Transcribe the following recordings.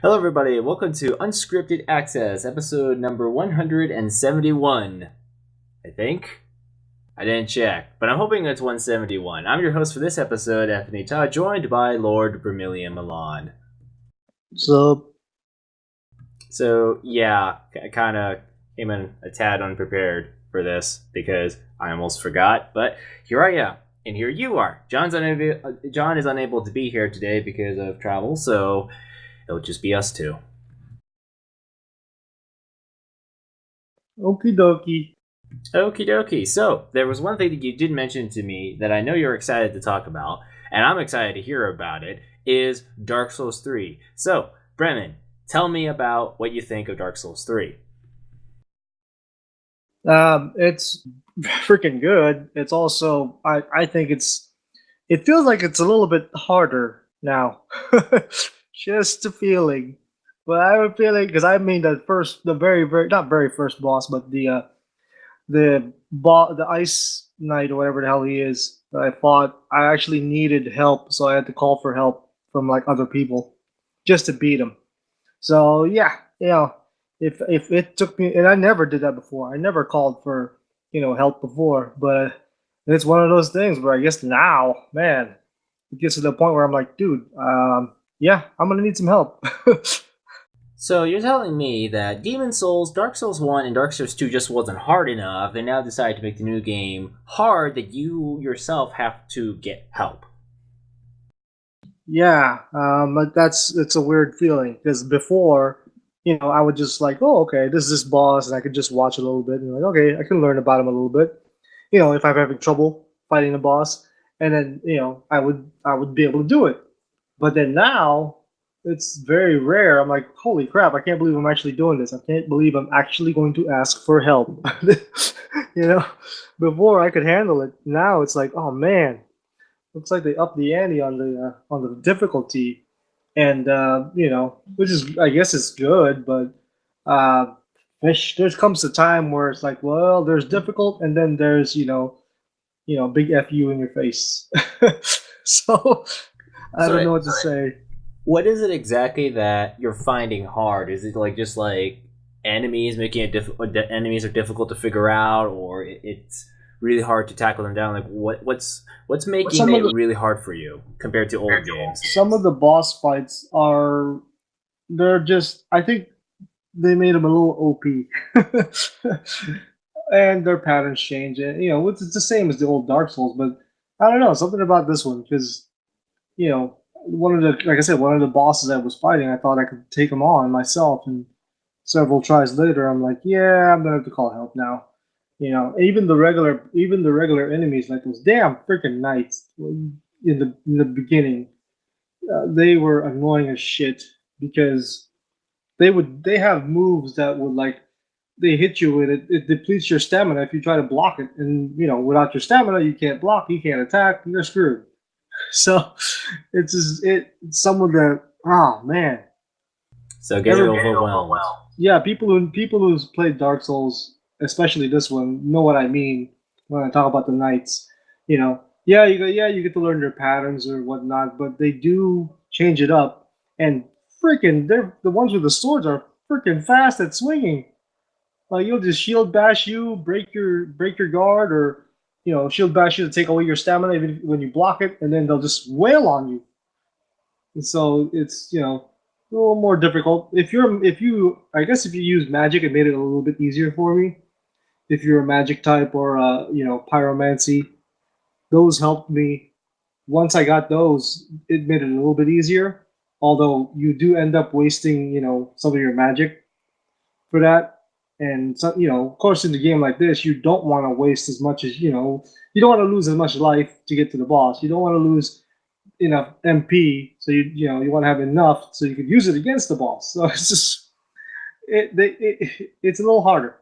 Hello, everybody, and welcome to Unscripted Access, episode number 171. I think. I didn't check, but I'm hoping it's 171. I'm your host for this episode, Anthony Todd, joined by Lord Vermilion Milan. So, So, yeah, I kind of came in a tad unprepared for this because I almost forgot, but here I am, and here you are. John is unable to be here today because of travel, so it'll just be us two. okie dokie. Okie dokie. So, there was one thing that you did mention to me that I know you're excited to talk about, and I'm excited to hear about it, is Dark Souls 3. So, Bremen, tell me about what you think of Dark Souls 3. It's freaking good. It's also, I think it feels like it's a little bit harder now. Just a feeling. But I have a feeling, because I mean the very, not very first boss, but the Ice Knight or whatever the hell he is that I fought, I actually needed help, so I had to call for help from like other people just to beat him. So yeah, if it took me, and I never did that before. I never called for help before, but it's one of those things where I guess now, man, it gets to the point where I'm like, dude, yeah, I'm gonna need some help. So, you're telling me that Demon Souls, Dark Souls 1, and Dark Souls 2 just wasn't hard enough, and now decided to make the new game hard that you yourself have to get help. Yeah, but it's a weird feeling because before, I would just like, oh, okay, this is this boss, and I could just watch a little bit, and like, okay, I can learn about him a little bit. If I'm having trouble fighting the boss, and then I would be able to do it. But then now it's very rare. I'm like, holy crap, I can't believe I'm actually doing this. I can't believe I'm actually going to ask for help. you know, Before I could handle it. Now it's like, oh man, looks like they upped the ante on the difficulty, and which is I guess is good, but uh, there comes a time where it's like, well, there's difficult, and then there's big fu in your face. So I don't So, know what to say. what is it exactly that you're finding hard? Is it like just like enemies making it difficult? Enemies are difficult to figure out, or it's really hard to tackle them down? Like what's making Some of it the really hard for you compared to old games? some of the boss fights are they're just I think they made them a little OP. And their patterns change. And it's the same as the old Dark Souls, but I don't know something about this one because one of the like I said, one of the bosses I was fighting, I thought I could take him on myself, and several tries later, I'm like, yeah, I'm gonna have to call help now. Even the regular enemies, like those damn freaking knights in the beginning, they were annoying as shit because they have moves that would like they hit you with it depletes your stamina if you try to block it, and without your stamina you can't block, you can't attack, you're screwed. So it's just, some of the oh man, So getting overwhelmed. yeah, people who's played Dark Souls, especially this one, know what I mean when I talk about the knights. Yeah, you get to learn their patterns or whatnot, but they do change it up, and freaking, they're the ones with the swords are freaking fast at swinging. Like you'll just shield bash you, break your guard, or shield bash you to take away your stamina even when you block it, and then they'll just wail on you. And so it's a little more difficult. If you I guess if you use magic, it made it a little bit easier for me. If you're a magic type or pyromancy, those helped me. Once I got those, it made it a little bit easier. Although you do end up wasting some of your magic for that. And so, of course, in the game like this, you don't want to waste as much as you don't want to lose as much life to get to the boss. You don't want to lose enough MP, so you want to have enough so you could use it against the boss. So it's just it's a little harder.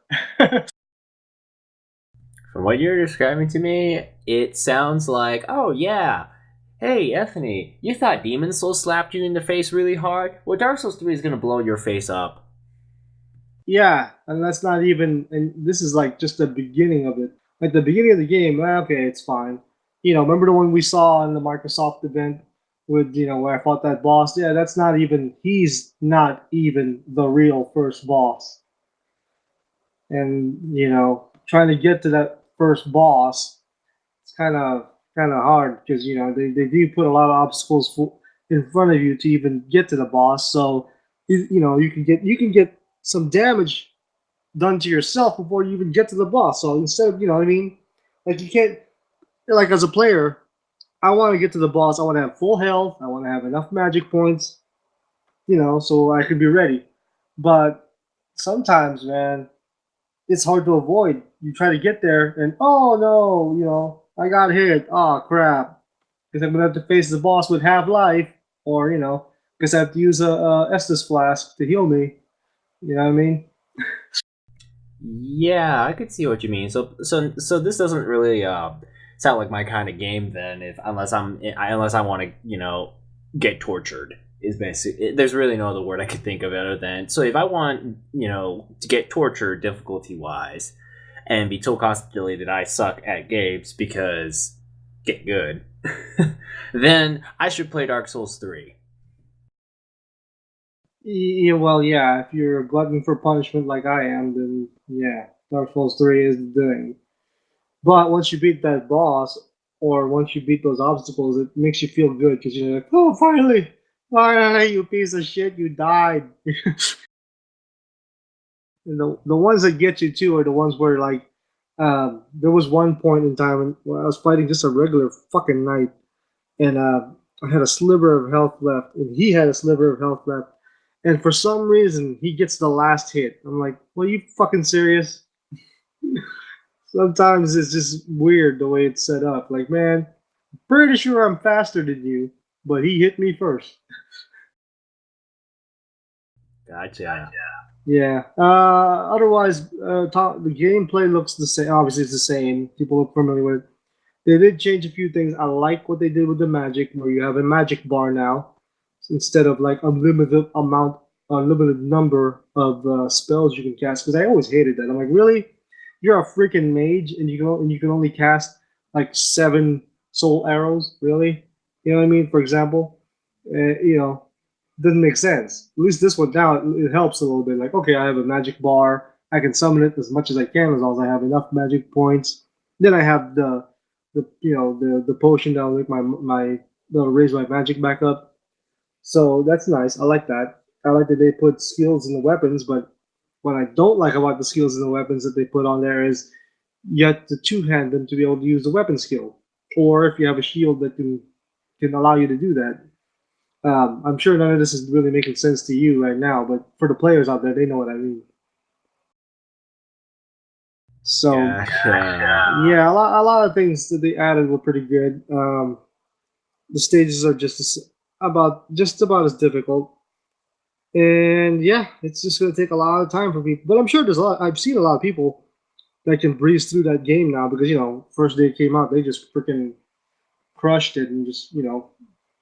From what you're describing to me, it sounds like, oh yeah, hey Ethne, you thought Demon Souls slapped you in the face really hard? Well, Dark Souls 3 is gonna blow your face up. Yeah, and that's not even, and this is like just the beginning of it. Like the beginning of the game, okay, it's fine. Remember the one we saw in the Microsoft event with where I fought that boss. Yeah, that's not even he's not even the real first boss. And trying to get to that first boss, it's kind of hard because they do put a lot of obstacles in front of you to even get to the boss. So you can get some damage done to yourself before you even get to the boss. So instead of what I mean, like you can't like as a player, I want to get to the boss. I want to have full health. I want to have enough magic points, so I could be ready. But sometimes, man, it's hard to avoid. You try to get there, and oh no, I got hit. Oh crap! Because I'm gonna have to face the boss with half life, or because I have to use a Estus flask to heal me. You know what I mean? Yeah, I could see what you mean. So this doesn't really sound like my kind of game then. If unless I want to get tortured is there's really no other word I could think of other than so if I want to get tortured difficulty wise and be told constantly that I suck at games because get good, then I should play Dark Souls 3. Yeah, well, yeah. If you're a glutton for punishment like I am, then yeah, Dark Souls 3 is the thing. But once you beat that boss, or once you beat those obstacles, it makes you feel good because you're like, oh, finally, finally, you piece of shit, you died. And the ones that get you too are the ones where like, there was one point in time when I was fighting just a regular fucking knight, and I had a sliver of health left, and he had a sliver of health left, and for some reason he gets the last hit. I'm like, well, you fucking serious? Sometimes it's just weird the way it's set up. Like, man, pretty sure I'm faster than you, but he hit me first. Gotcha. Yeah. Otherwise, the gameplay looks the same. Obviously, it's the same. People look familiar with it. They did change a few things. I like what they did with the magic, where you have a magic bar now instead of like unlimited number of spells you can cast. Because I always hated that. I'm like, really? You're a freaking mage, and you can only cast like 7 soul arrows. Really? You know what I mean? For example, doesn't make sense. At least this one now it helps a little bit. Like, okay, I have a magic bar. I can summon it as much as I can as long as I have enough magic points. Then I have the potion that'll make that'll raise my magic back up. So that's nice. I like that. I like that they put skills in the weapons, but what I don't like about the skills in the weapons that they put on there is you have to two hand them to be able to use the weapon skill, or if you have a shield that can allow you to do that. I'm sure none of this is really making sense to you right now, but for the players out there, they know what I mean. So Gotcha. yeah, a lot of things that they added were pretty good. The stages are just about as difficult, and yeah, it's just gonna take a lot of time for people. But I'm sure there's a lot. I've seen a lot of people that can breeze through that game now because first day it came out, they just freaking crushed it and just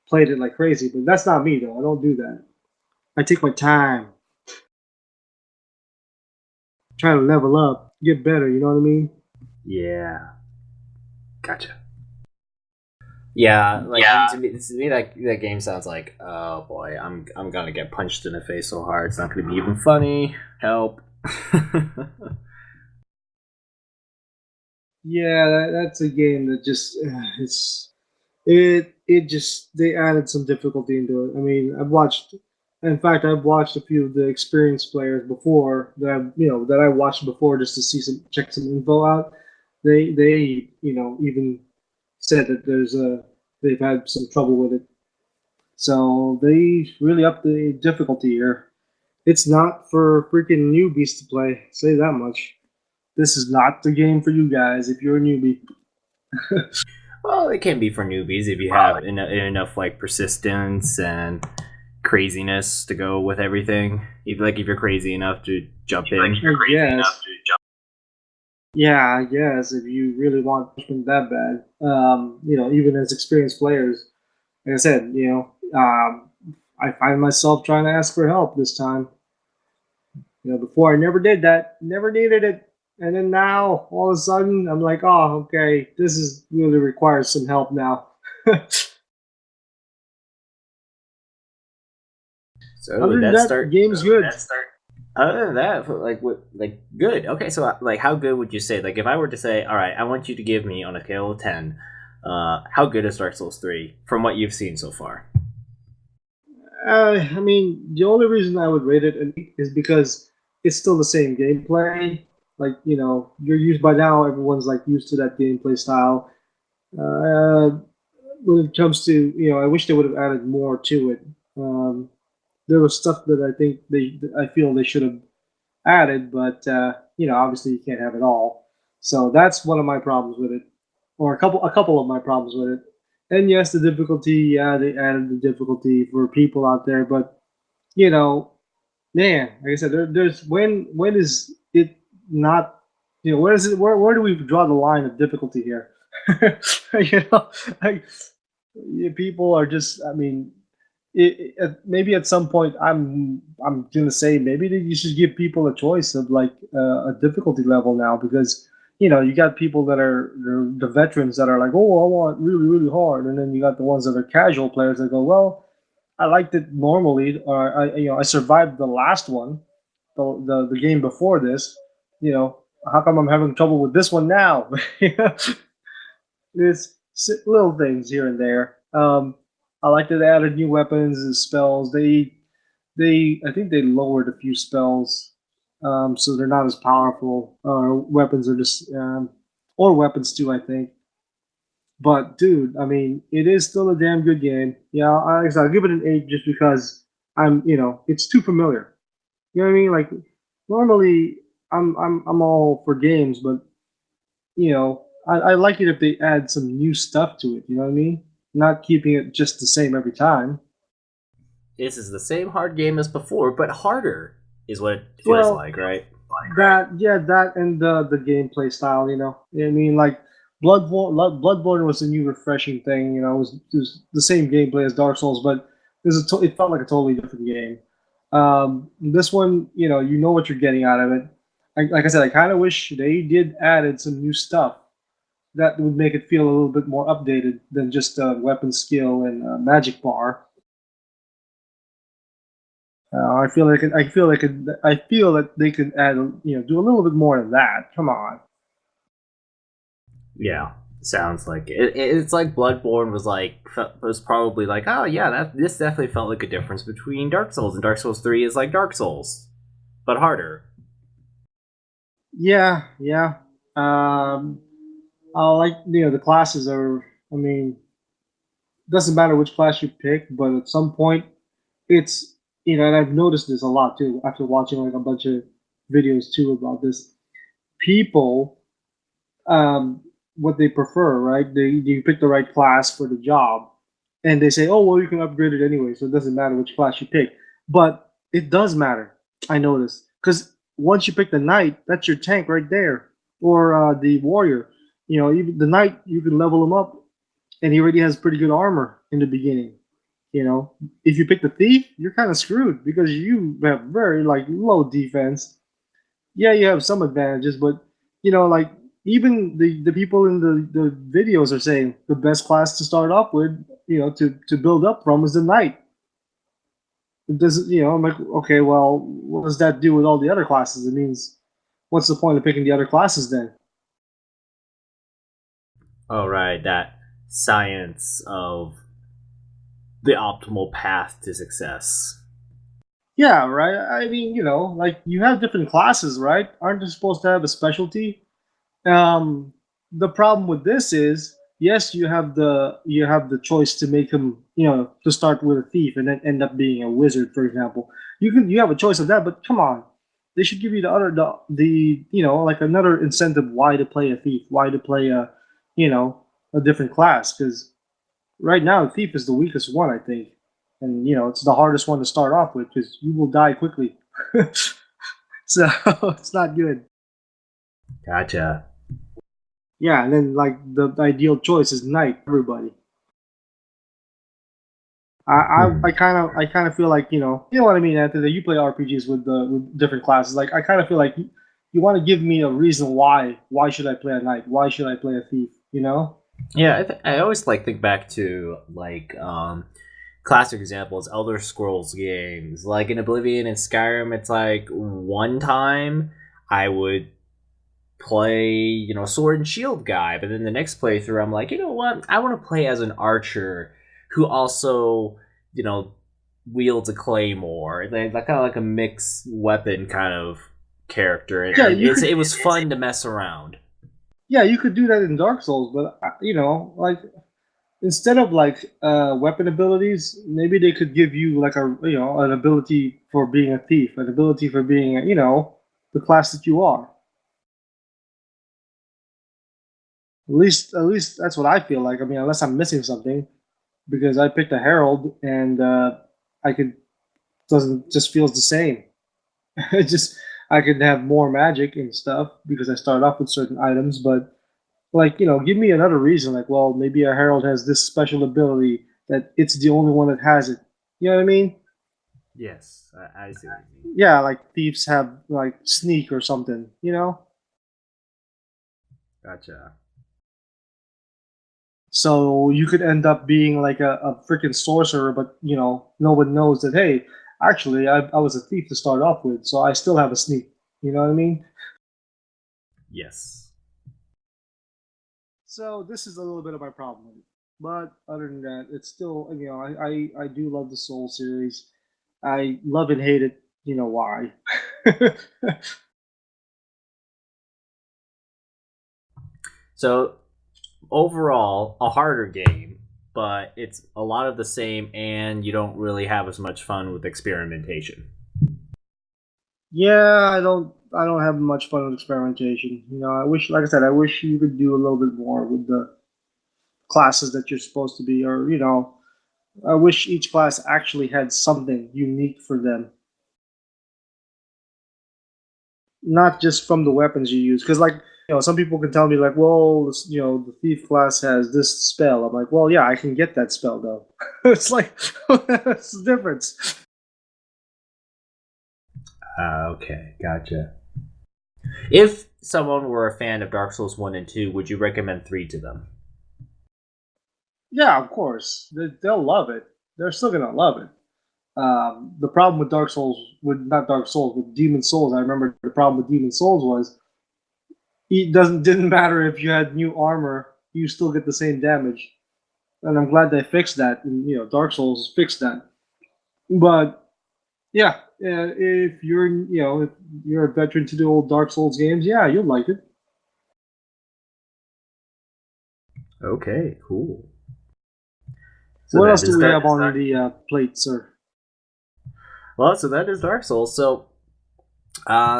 played it like crazy. But that's not me though. I don't do that. I take my time, try to level up, get better. You know what I mean? Yeah. Gotcha. Yeah, like to me that game sounds like oh boy, I'm gonna get punched in the face so hard it's not gonna be even funny. Help. Yeah, that's a game that just it just they added some difficulty into it. I mean, in fact, I've watched a few of the experienced players before that I watched before just to check some info out. They even said that they've had some trouble with it. So they really upped the difficulty here. It's not for freaking newbies to play. Say that much. This is not the game for you guys if you're a newbie. Well, it can be for newbies if you have enough like persistence and craziness to go with everything. If you're crazy enough to jump in. I guess. Yeah, I guess if you really want punishment that bad, even as experienced players, like I said, I find myself trying to ask for help this time. Before I never did that, never needed it, and then now all of a sudden I'm like, oh, okay, this is really requires some help now. So Other would than that that, start? game's good. Other than that, like what, like good. Okay, so like how good would you say? Like if I were to say, all right, I want you to give me on a scale of 10, how good is Dark Souls 3 from what you've seen so far? I mean, the only reason I would rate it an 8 is because it's still the same gameplay. Like, you're used by now. Everyone's like used to that gameplay style. Uh, when it comes to, I wish they would have added more to it. Um, there was stuff that I feel they should have added, but obviously you can't have it all. So that's one of my problems with it, or a couple of my problems with it. And yes, the difficulty. Yeah, they added the difficulty for people out there, but you know, man, like I said, there's when is it not? Where is it? Where do we draw the line of difficulty here? you know, like people are just. I mean, maybe at some point I'm gonna say maybe that you should give people a choice of like a difficulty level now, because you got people that are they're the veterans that are like, oh, I want really really hard, and then you got the ones that are casual players that go, well, I liked it normally, or I survived the last one, the game before this. you know how come I'm having trouble with this one now? There's little things here and there. I like that they added new weapons and spells. I think they lowered a few spells, so they're not as powerful. Weapons are just, or weapons too, I think. But dude, I mean, it is still a damn good game. Yeah, I'll give it an 8 just because it's too familiar. You know what I mean? Like normally, I'm all for games, but I like it if they add some new stuff to it. You know what I mean? Not keeping it just the same every time. This is the same hard game as before, but harder is what it feels Well, like, right? that and the gameplay style. I mean, like Bloodborne was a new refreshing thing. It was the same gameplay as Dark Souls, but it felt like a totally different game. This one, you know what you're getting out of it. Like I said, I kind of wish they did added some new stuff that would make it feel a little bit more updated than just weapon skill and magic bar. I feel that they could add, do a little bit more than that. Come on. Yeah, sounds like it's like Bloodborne was was probably like, oh yeah, this definitely felt like a difference between Dark Souls, and Dark Souls 3 is like Dark Souls, but harder. Yeah, yeah. Um, I like the classes are. I mean, doesn't matter which class you pick, but at some point, it's and I've noticed this a lot too after watching like a bunch of videos too about this. People, um, what they prefer, right? You pick the right class for the job, and they say, oh well, you can upgrade it anyway, so it doesn't matter which class you pick. But it does matter. I noticed because once you pick the knight, that's your tank right there, or the warrior. Even the knight, you can level him up, and he already has pretty good armor in the beginning. If you pick the thief, you're kind of screwed because you have very like low defense. Yeah, you have some advantages, but like even the people in the videos are saying the best class to start off with, to build up from is the knight. It doesn't, I'm like, okay, well, what does that do with all the other classes? It means, what's the point of picking the other classes then? Oh right, that science of the optimal path to success. Yeah, right. I mean, like you have different classes, right? Aren't you supposed to have a specialty? Um, the problem with this is, yes, you have the choice to make him, to start with a thief and then end up being a wizard, for example. You have a choice of that, but come on, they should give you the like another incentive why to play a thief, why to play a different class, because right now thief is the weakest one, I think, and it's the hardest one to start off with because you will die quickly. So it's not good. Gotcha. Yeah, and then like the ideal choice is knight. Everybody. Hmm. I kind of feel like you know what I mean, Anthony. You play RPGs with different classes. Like I kind of feel like you want to give me a reason why should I play a knight? Why should I play a thief? Yeah, I always think back to classic examples, Elder Scrolls games. Like in Oblivion and Skyrim, it's like one time I would play, sword and shield guy, but then the next playthrough, I'm like, you know what? I want to play as an archer who also, you know, wields a claymore. They kind of like a mixed weapon kind of character, Yeah, and it was fun to mess around. Yeah, you could do that in Dark Souls, but like instead of like weapon abilities, maybe they could give you like an ability for being a thief, an ability for being the class that you are. At least that's what I feel like. I mean, unless I'm missing something, because I picked a herald and I could doesn't just feels the same. It just I could have more magic and stuff because I start off with certain items, but like give me another reason. Like, well, maybe a herald has this special ability that it's the only one that has it. You know what I mean? Yes, I see what you mean. Yeah, like thieves have like sneak or something. Gotcha. So you could end up being like a freaking sorcerer, but no one knows that. Hey, actually, I was a thief to start off with, so I still have a sneak. You know what I mean? Yes. So this is a little bit of my problem with it. But other than that, it's still I do love the Soul series. I love and hate it. You know why? So overall, a harder game, but it's a lot of the same, and you don't really have as much fun with experimentation. Yeah, I don't have much fun with experimentation. I wish, like I said, I wish you could do a little bit more with the classes that you're supposed to be, or I wish each class actually had something unique for them, not just from the weapons you use. Because like some people can tell me like, well, the thief class has this spell. I'm like, well, yeah, I can get that spell though. It's like what's the difference? Okay, gotcha. If someone were a fan of Dark Souls 1 and 2, would you recommend 3 to them? Yeah, of course, they'll love it. They're still gonna love it. The problem with Dark Souls, with not Dark Souls, with Demon Souls, I remember the problem with Demon Souls was it didn't matter if you had new armor, you still get the same damage. And I'm glad they fixed that. And Dark Souls fixed that. But yeah, if you're a veteran to the old Dark Souls games, yeah, you'll like it. Okay, cool. So What else that do is we Dark. have on the plate, sir? Well, so that is Dark Souls. So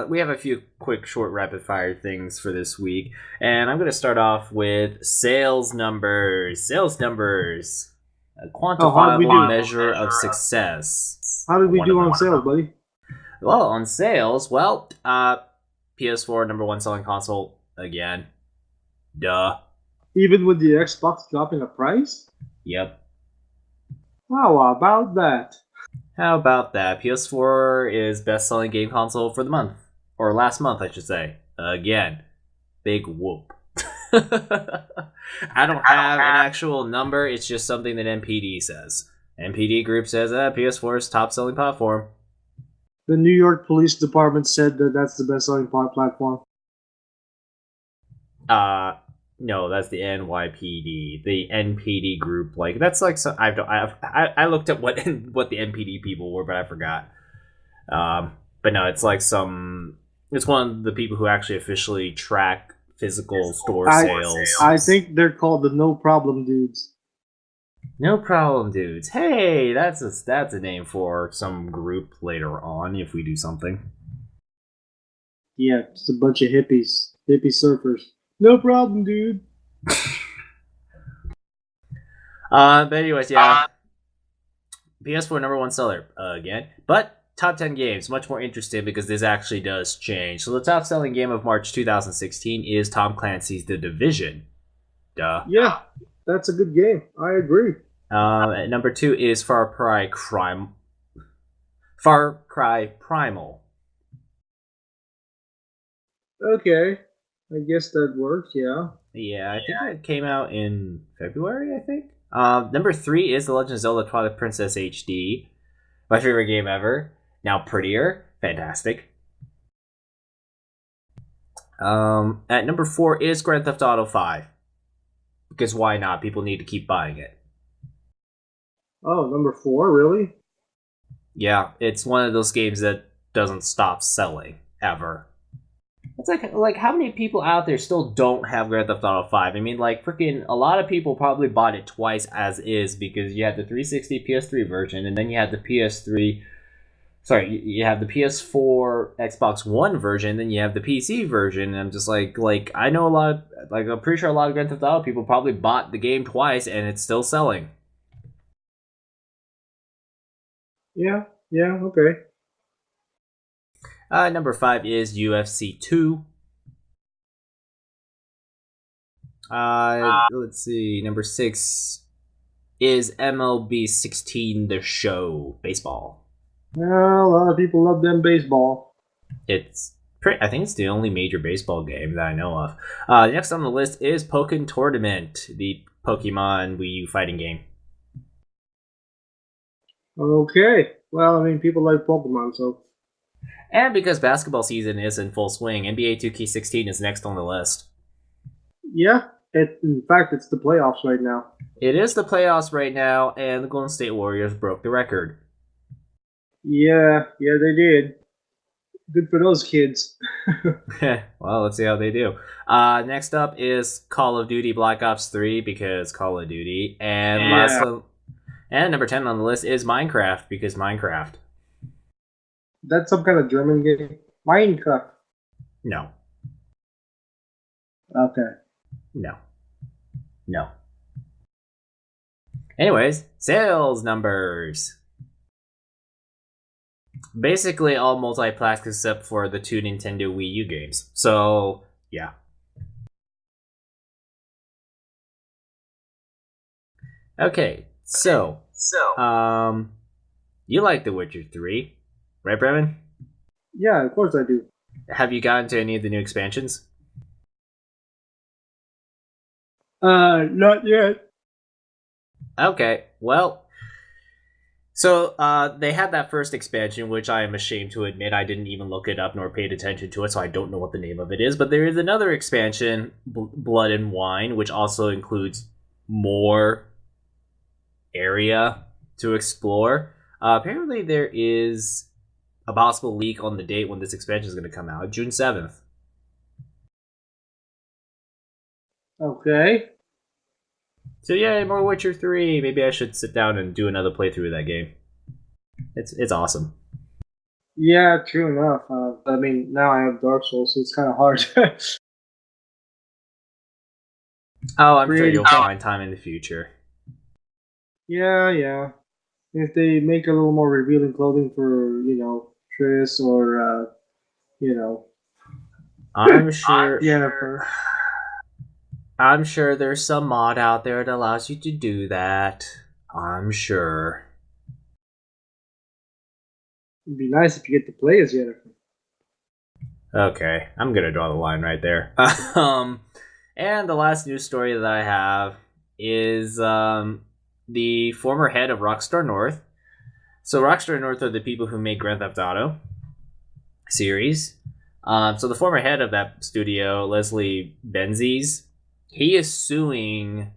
we have a few quick, short, rapid fire things for this week, and I'm going to start off with sales numbers. Sales numbers, a Oh, how did we quantifiable do? measure of success. How did we One of do on them. sales, buddy? Well, on sales, PS4 number one selling console again. Duh. Even with the Xbox dropping the price? Yep. How about that? How about that? PS4 is best selling game console for the month. Or last month, I should say. Again. Big whoop. I don't have an actual number, it's just something that NPD says. NPD Group says PS4 is top selling platform. The New York Police Department said that that's the best-selling platform. No, that's the NYPD, the NPD Group. Like that's like so, I looked at what the NPD people were, but I forgot. But no, it's like it's one of the people who actually officially track physical store sales. I think they're called the No Problem Dudes. No problem, dudes. Hey, that's a name for some group later on if we do something. Yeah, just a bunch of hippie surfers. No problem, dude. But anyways, yeah, PS4 number one seller again, but top 10 games much more interesting because this actually does change. So the top selling game of March 2016 is Tom Clancy's The Division. Duh. Yeah, that's a good game. I agree. At number 2 is Far Cry Primal. Okay, I guess that works. Yeah. Yeah, I think it came out in February. I think Number 3 is The Legend of Zelda Twilight Princess HD. My favorite game ever. Now prettier. Fantastic. At number 4 is Grand Theft Auto 5. Because why not? People need to keep buying it. Oh, number 4, really? Yeah, it's one of those games that doesn't stop selling ever. It's like how many people out there still don't have Grand Theft Auto 5? I mean, like freaking a lot of people probably bought it twice as is because you had the 360 PS3 version and then you had the PS3. Sorry, you have the PS4 Xbox One version, then you have the PC version. And I'm just like I know a lot of, like I'm pretty sure a lot of Grand Theft Auto people probably bought the game twice and it's still selling. Yeah, okay. Number 5 is UFC 2. Let's see. Number 6 is MLB 16 The Show. Baseball. Well, a lot of people love them baseball. I think it's the only major baseball game that I know of. Next on the list is Pokken Tournament, the Pokemon Wii U fighting game. Okay. Well, I mean, people like Pokemon, so. And because basketball season is in full swing, NBA 2K16 is next on the list. Yeah, in fact, it's the playoffs right now. It is the playoffs right now, and the Golden State Warriors broke the record. Yeah, they did. Good for those kids. Well, let's see how they do. Next up is Call of Duty Black Ops 3, because Call of Duty. And and number 10 on the list is Minecraft, because Minecraft. That's some kind of German game. Minecraft. No. Okay. No. Anyways, sales numbers. Basically all multiplatform except for the 2 Nintendo Wii U games. So, yeah. Okay, so you like The Witcher 3, right, Bremenn? Yeah, of course I do. Have you gotten to any of the new expansions? Not yet. Okay, well, so they had that first expansion, which I am ashamed to admit I didn't even look it up nor paid attention to it, so I don't know what the name of it is. But there is another expansion, Blood and Wine, which also includes more area to explore. Apparently, there is a possible leak on the date when this expansion is going to come out, June 7th. Okay. So yeah, more Witcher 3. Maybe I should sit down and do another playthrough of that game. It's awesome. Yeah, true enough. I mean, now I have Dark Souls, so it's kind of hard. Oh, I'm sure you'll find time in the future. Yeah. If they make a little more revealing clothing for, Triss or, I'm sure. Yennefer. I'm sure there's some mod out there that allows you to do that. I'm sure. It'd be nice if you get to play as Yennefer. Okay, I'm gonna draw the line right there. And the last news story that I have is the former head of Rockstar North. So Rockstar North are the people who made Grand Theft Auto series. So the former head of that studio, Leslie Benzies, he is suing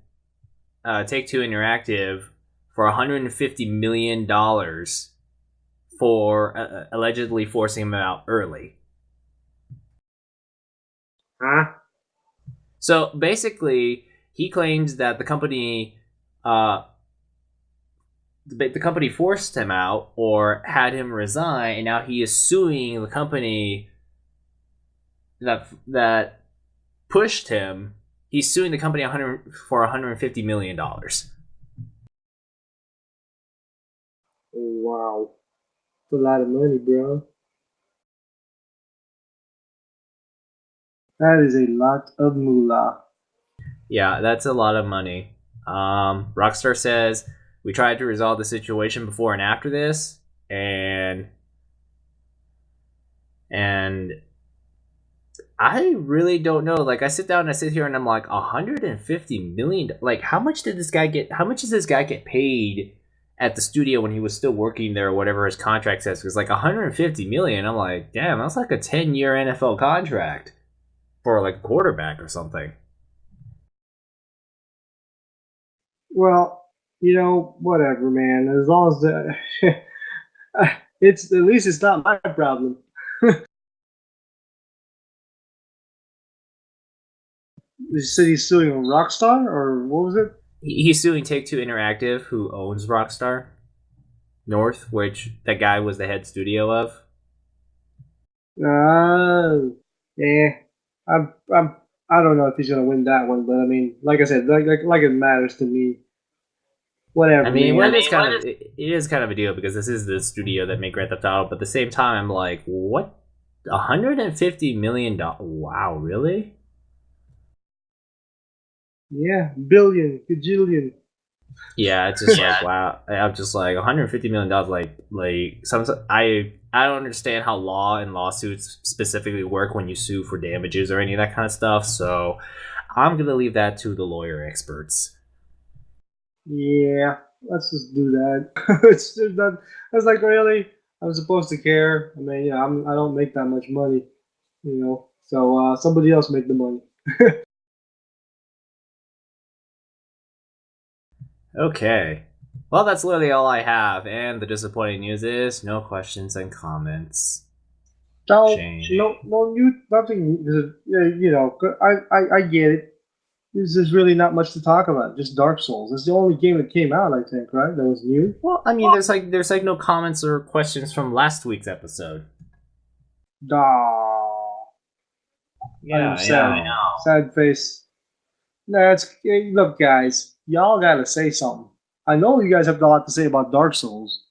Take-Two Interactive for $150 million for allegedly forcing him out early. Huh? So basically, he claims that the company forced him out or had him resign, and now he is suing the company that pushed him. He's suing the company for $150 million. Oh, wow. That's a lot of money, bro. That is a lot of moolah. Yeah, that's a lot of money. Rockstar says, we tried to resolve the situation before and after this, and I really don't know. Like, I sit down and I sit here and I'm like, 150 million. Like, how much did this guy get? How much does this guy get paid at the studio when he was still working there, or whatever his contract says? Because like 150 million, I'm like, damn, that's like a 10-year NFL contract for like a quarterback or something. Well, whatever, man. As long as it's at least it's not my problem. You said he's suing Rockstar, or what was it? He's suing Take Two Interactive, who owns Rockstar North, which that guy was the head studio of. Yeah. I'm I don't know if he's gonna win that one, but I mean, like I said, like it matters to me. I Whatever, mean, well, man. it is kind of a deal because this is the studio that made Grand Theft Auto, but at the same time, I'm like, what? 150 million dollars? Wow, really? Yeah, billion, gajillion. Yeah, it's just like wow. I'm just like 150 million dollars. Some I don't understand how law and lawsuits specifically work when you sue for damages or any of that kind of stuff. So I'm gonna leave that to the lawyer experts. Yeah, let's just do that. It's just not. I was like, really? I'm supposed to care? I mean, I don't make that much money, So somebody else make the money. Okay. Well, that's literally all I have, and the disappointing news is no questions and comments. No, Shame. no, nothing. Yeah, I get it. There's really not much to talk about. Just Dark Souls. It's the only game that came out, I think, right? That was new. Well, I mean, there's like no comments or questions from last week's episode. Daw. Yeah, I'm sad. Sad face. Look, guys. Y'all gotta say something. I know you guys have a lot to say about Dark Souls.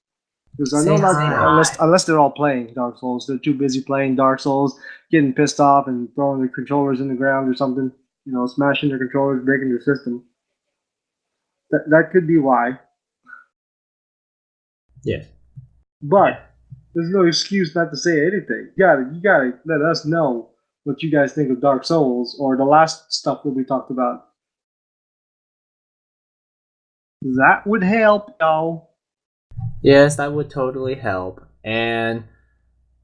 Because I know not unless they're all playing Dark Souls, they're too busy playing Dark Souls, getting pissed off and throwing their controllers in the ground or something. Smashing their controllers, breaking their system. That could be why. Yes. But there's no excuse not to say anything. You gotta let us know what you guys think of Dark Souls or the last stuff that we talked about. That would help, y'all. Yes, that would totally help. And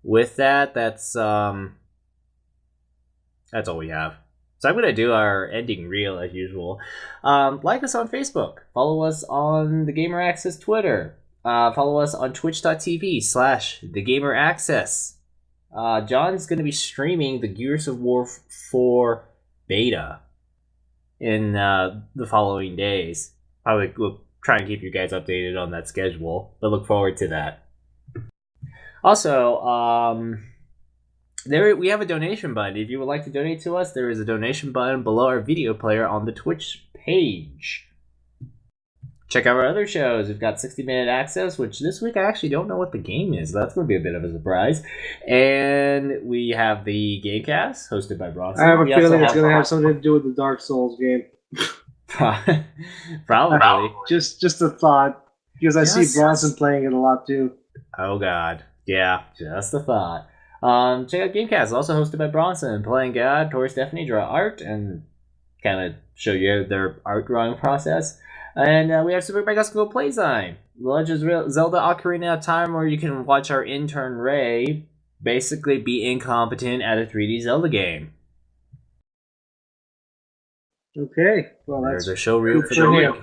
with that, that's all we have. So I'm gonna do our ending reel as usual. Like us on Facebook. Follow us on the Gamer Access Twitter. Follow us on twitch.tv/thegameraccess. John's gonna be streaming the Gears of War 4 beta in the following days. We'll try and keep you guys updated on that schedule, but look forward to that. Also, there we have a donation button. If you would like to donate to us, there is a donation button below our video player on the Twitch page. Check out our other shows. We've got 60-Minute Access, which this week I actually don't know what the game is. That's going to be a bit of a surprise. And we have the Gamecast, hosted by Bronson. I have a feeling it's going to have something to do with the Dark Souls game. Probably. Just a thought, because I see Bronson playing it a lot too. Oh God, yeah, just a thought. Check out Gamecast, also hosted by Bronson, playing God. Tori Stephanie draw art and kind of show you their art drawing process. And we have Super Mega School Playtime, The Legend of Zelda Ocarina of Time, where you can watch our intern Ray basically be incompetent at a 3D Zelda game. Okay, well, there's a show reel for the week.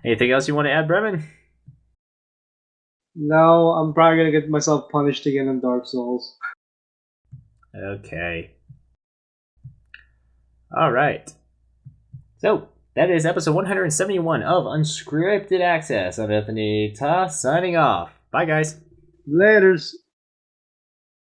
Anything else you want to add, Bremenn? No, I'm probably gonna get myself punished again in Dark Souls. Okay. All right. So that is episode 171 of Unscripted Access. I'm Anthony Ta, signing off. Bye, guys. Laters.